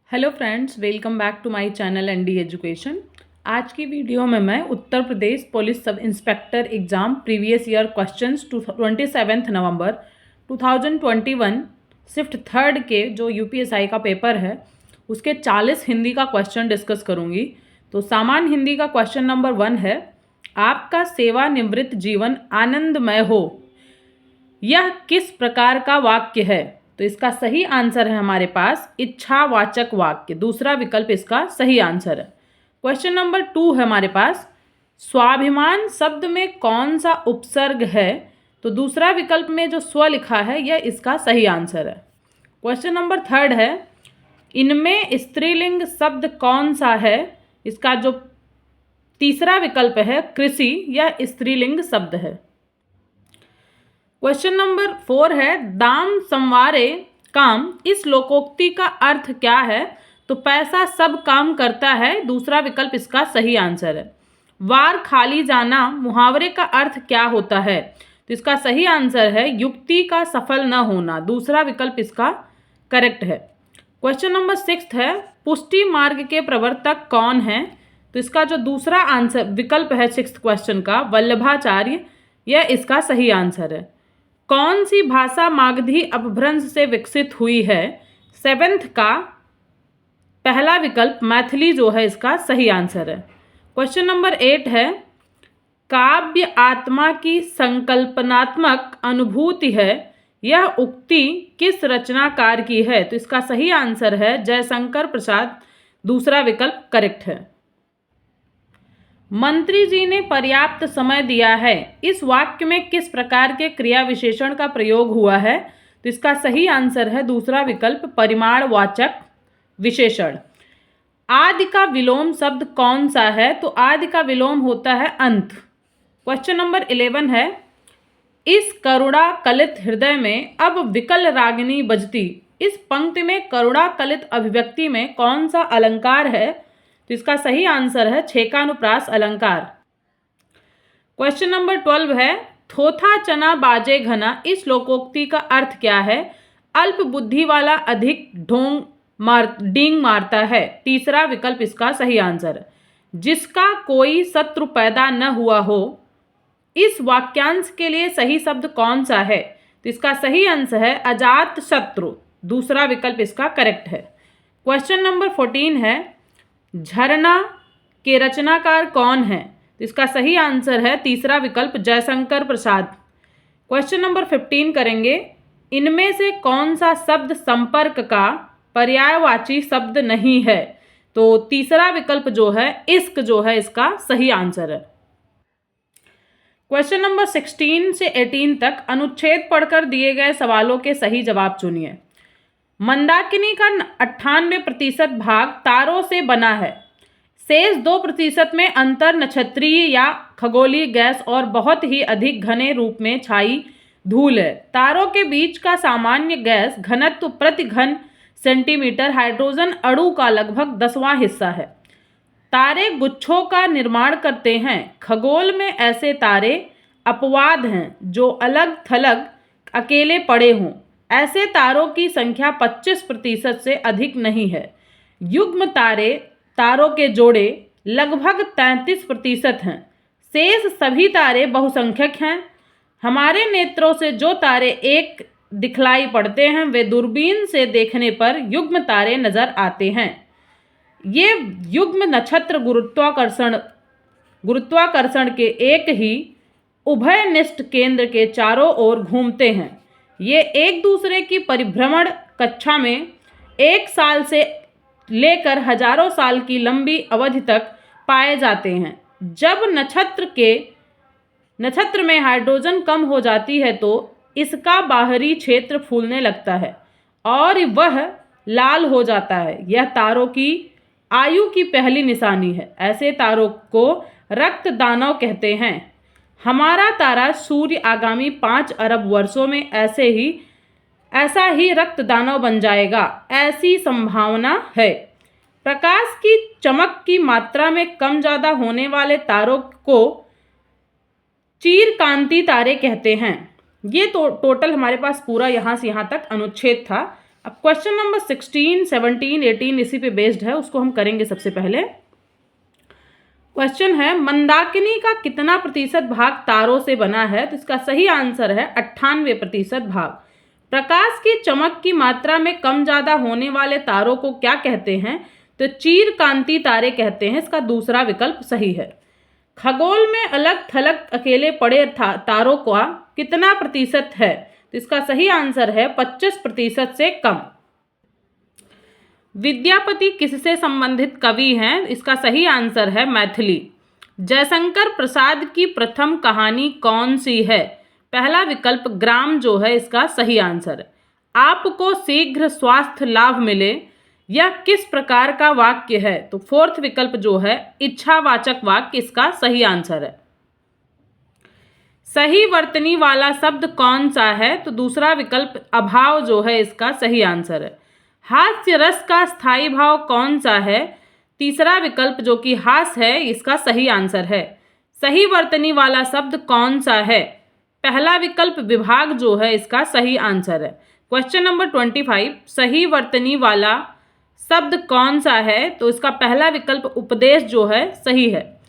Hello friends, welcome back to my channel ND education. आज की video में मैं Uttar Pradesh police sub inspector exam previous year questions 27 November 2021 shift third के जो UPSI का पेपर है उसके 40 हिंदी का क्वेश्चन डिस्कस करूंगी। तो सामान्य हिंदी का क्वेश्चन नंबर 1 है, आपका सेवानिवृत्त जीवन आनंदमय हो, यह किस प्रकार का वाक्य है? तो इसका सही आंसर है हमारे पास इच्छावाचक वाक्य। दूसरा विकल्प इसका सही आंसर है। क्वेश्चन नंबर 2 है हमारे पास, स्वाभिमान शब्द में कौन सा उपसर्ग है? तो दूसरा विकल्प में जो स्व लिखा है यह इसका सही आंसर है। क्वेश्चन नंबर 3 है, इनमें स्त्रीलिंग शब्द कौन सा है? इसका जो तीसरा विकल्प है कृषि, यह स्त्रीलिंग शब्द है। क्वेश्चन नंबर 4 है, दाम संवारे काम, इस लोकोक्ति का अर्थ क्या है? तो पैसा सब काम करता है, दूसरा विकल्प इसका सही आंसर है। वार खाली जाना मुहावरे का अर्थ क्या होता है? तो इसका सही आंसर है युक्ति का सफल न होना, दूसरा विकल्प इसका करेक्ट है। क्वेश्चन नंबर 6 है, पुष्टि मार्ग के प्रवर्तक कौन है? तो इसका जो दूसरा आंसर विकल्प है 6th क्वेश्चन का वल्लभाचार्य, यह इसका सही आंसर है। कौन सी भाषा मागधी अपभ्रंश से विकसित हुई है? 7th का पहला विकल्प मैथिली जो है इसका सही आंसर है। क्वेश्चन नंबर 8 है, काव्य आत्मा की संकल्पनात्मक अनुभूति है, यह उक्ति किस रचनाकार की है? तो इसका सही आंसर है जयशंकर प्रसाद, दूसरा विकल्प करेक्ट है। मंत्री जी ने पर्याप्त समय दिया है, इस वाक्य में किस प्रकार के क्रिया विशेषण का प्रयोग हुआ है? तो इसका सही आंसर है दूसरा विकल्प परिमाणवाचक विशेषण। आदि का विलोम शब्द कौन सा है? तो आदि का विलोम होता है अंत। क्वेश्चन नंबर 11 है, इस करुणा कलित हृदय में अब विकल रागिनी बजती, इस पंक्ति में करुणा कलित अभिव्यक्ति में कौन सा अलंकार है? तो इसका सही आंसर है छेकानुप्रास अलंकार। क्वेश्चन नंबर 12 है, थोथा चना बाजे घना, इस लोकोक्ति का अर्थ क्या है? अल्प बुद्धि वाला अधिक डींग मारता है, तीसरा विकल्प इसका सही आंसर है। जिसका कोई शत्रु पैदा न हुआ हो, इस वाक्यांश के लिए सही शब्द कौन सा है? तो इसका सही आंसर है अजात शत्रु, दूसरा विकल्प इसका करेक्ट है। क्वेश्चन नंबर 14 है, झरना के रचनाकार कौन है? तो इसका सही आंसर है तीसरा विकल्प जयशंकर प्रसाद। क्वेश्चन नंबर 15 करेंगे, इनमें से कौन सा शब्द संपर्क का पर्यायवाची शब्द नहीं है? तो तीसरा विकल्प जो है इश्क जो है इसका सही आंसर है। क्वेश्चन नंबर 16 से 18 तक अनुच्छेद पढ़कर दिए गए सवालों के सही जवाब चुनिए। मंदाकिनी का 98% भाग तारों से बना है, शेष 2% में अंतर नक्षत्रीय या खगोलीय गैस और बहुत ही अधिक घने रूप में छाई धूल है। तारों के बीच का सामान्य गैस घनत्व प्रति घन सेंटीमीटर हाइड्रोजन अणु का लगभग 10वां हिस्सा है। तारे गुच्छों का निर्माण करते हैं, खगोल में ऐसे तारे अपवाद हैं जो अलग थलग अकेले पड़े हों, ऐसे तारों की संख्या 25% से अधिक नहीं है। युग्म तारे तारों के जोड़े लगभग 33% हैं, शेष सभी तारे बहुसंख्यक हैं। हमारे नेत्रों से जो तारे एक दिखलाई पड़ते हैं वे दूरबीन से देखने पर युग्म तारे नजर आते हैं। ये युग्म नक्षत्र गुरुत्वाकर्षण के एक ही उभयनिष्ठ केंद्र के चारों ओर घूमते हैं। ये एक दूसरे की परिभ्रमण कक्षा में 1 साल से लेकर हजारों साल की लंबी अवधि तक पाए जाते हैं। जब नक्षत्र में हाइड्रोजन कम हो जाती है तो इसका बाहरी क्षेत्र फूलने लगता है और वह लाल हो जाता है। यह तारों की आयु की पहली निशानी है। ऐसे तारों को रक्त दानव कहते हैं। हमारा तारा सूर्य आगामी 5 अरब वर्षों में ऐसा ही रक्त दानव बन जाएगा, ऐसी संभावना है। प्रकाश की चमक की मात्रा में कम ज्यादा होने वाले तारों को चीरकांति तारे कहते हैं। ये तो टोटल हमारे पास पूरा यहाँ से यहाँ तक अनुच्छेद था। अब क्वेश्चन नंबर 16, 17, 18 इसी पे बेस्ड है, उसको हम करेंगे सबसे पहले। क्वेश्चन है मंदाकिनी का कितना प्रतिशत भाग तारों से बना है? तो इसका सही आंसर है 98% भाग। प्रकाश की चमक की मात्रा में कम ज्यादा होने वाले तारों को क्या कहते हैं? तो चीरकांती तारे कहते हैं, इसका दूसरा विकल्प सही है। खगोल में अलग थलग अकेले पड़े तारों का कितना प्रतिशत है? तो इसका सही आंसर है 25% से कम। विद्यापति किससे संबंधित कवि हैं? इसका सही आंसर है मैथिली। जयशंकर प्रसाद की प्रथम कहानी कौन सी है? पहला विकल्प ग्राम जो है इसका सही आंसर है। आपको शीघ्र स्वास्थ्य लाभ मिले यह किस प्रकार का वाक्य है? तो फोर्थ विकल्प जो है इच्छावाचक वाक्य इसका सही आंसर है। सही वर्तनी वाला शब्द कौन सा है? तो दूसरा विकल्प अभाव जो है इसका सही आंसर है। हास्य रस का स्थायी भाव कौन सा है? तीसरा विकल्प जो कि हास है इसका सही आंसर है। सही वर्तनी वाला शब्द कौन सा है? पहला विकल्प विभाग जो है इसका सही आंसर है। क्वेश्चन नंबर 25, सही वर्तनी वाला शब्द कौन सा है? तो इसका पहला विकल्प उपदेश जो है सही है।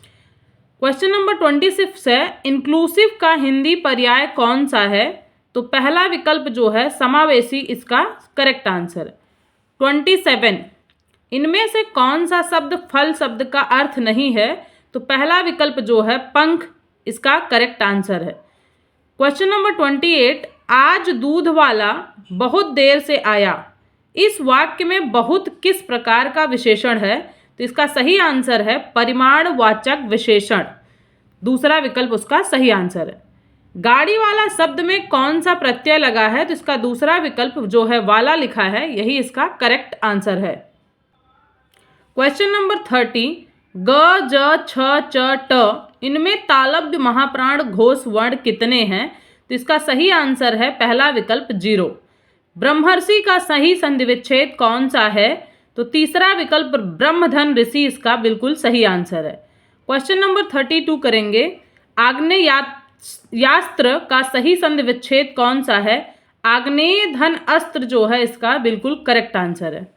क्वेश्चन नंबर 26 है इंक्लूसिव का हिंदी पर्याय कौन सा है? तो पहला विकल्प जो है समावेशी इसका करेक्ट आंसर है। 27, इनमें से कौन सा शब्द फल शब्द का अर्थ नहीं है? तो पहला विकल्प जो है पंख इसका करेक्ट आंसर है। क्वेश्चन नंबर 28, आज दूध वाला बहुत देर से आया, इस वाक्य में बहुत किस प्रकार का विशेषण है? तो इसका सही आंसर है परिमाणवाचक विशेषण। दूसरा विकल्प उसका सही आंसर है। गाड़ी वाला शब्द में कौन सा प्रत्यय लगा है? तो इसका दूसरा विकल्प जो है वाला लिखा है, यही इसका करेक्ट आंसर है। क्वेश्चन नंबर 30, ग ज छ च ट इनमें तालव्य महाप्राण घोष वर्ण कितने हैं? तो इसका सही आंसर है पहला विकल्प 0। ब्रह्मर्षि का सही संधि विच्छेद कौन सा है? तो तीसरा विकल्प ब्रह्मधन ऋषि इसका बिल्कुल सही आंसर है। क्वेश्चन नंबर 32 करेंगे। आग्नेयास्त्र का सही संधि विच्छेद कौन सा है? आग्नेय धन अस्त्र जो है इसका बिल्कुल करेक्ट आंसर है।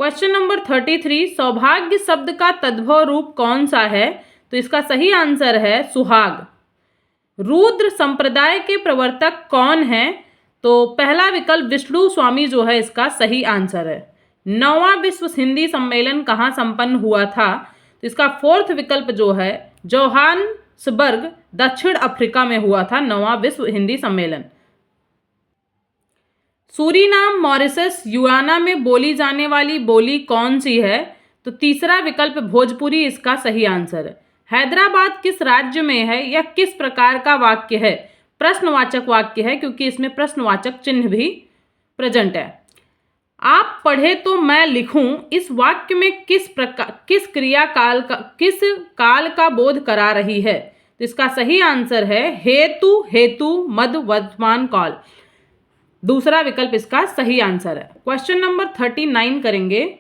क्वेश्चन नंबर 33, सौभाग्य शब्द का तद्भव रूप कौन सा है? तो इसका सही आंसर है सुहाग। रुद्र संप्रदाय के प्रवर्तक कौन है? तो पहला विकल्प विष्णु स्वामी जो है इसका सही आंसर है। 9वां विश्व हिंदी सम्मेलन कहाँ संपन्न हुआ था? तो इसका फोर्थ विकल्प जो है जोहान्सबर्ग दक्षिण अफ्रीका में हुआ था 9वां विश्व हिंदी सम्मेलन। सूरीनाम, मॉरिशस, गुयाना में बोली जाने वाली बोली कौन सी है? तो तीसरा विकल्प भोजपुरी इसका सही आंसर है। हैदराबाद किस राज्य में है? यह किस प्रकार का वाक्य है? प्रश्नवाचक वाक्य है क्योंकि इसमें प्रश्नवाचक चिन्ह भी प्रेजेंट है। आप पढ़े तो मैं लिखूं इस वाक्य में किस काल का बोध करा रही है? तो इसका सही आंसर है हेतु मद वर्तमान काल। दूसरा विकल्प इसका सही आंसर है। क्वेश्चन नंबर 39 करेंगे।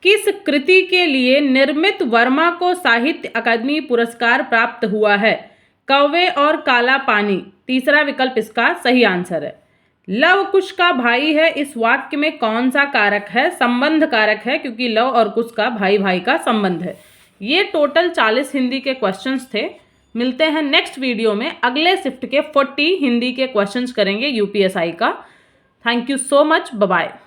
किस कृति के लिए निर्मित वर्मा को साहित्य अकादमी पुरस्कार प्राप्त हुआ है? कौवे और काला पानी। तीसरा विकल्प इसका सही आंसर है। लव कुश का भाई है, इस वाक्य में कौन सा कारक है? संबंध कारक है क्योंकि लव और कुश का भाई भाई का संबंध है। ये टोटल 40 हिंदी के क्वेश्चंस थे। मिलते हैं नेक्स्ट वीडियो में। अगले शिफ्ट के 40 हिंदी के क्वेश्चंस करेंगे यूपीएसआई का। Thank you so much. Bye bye.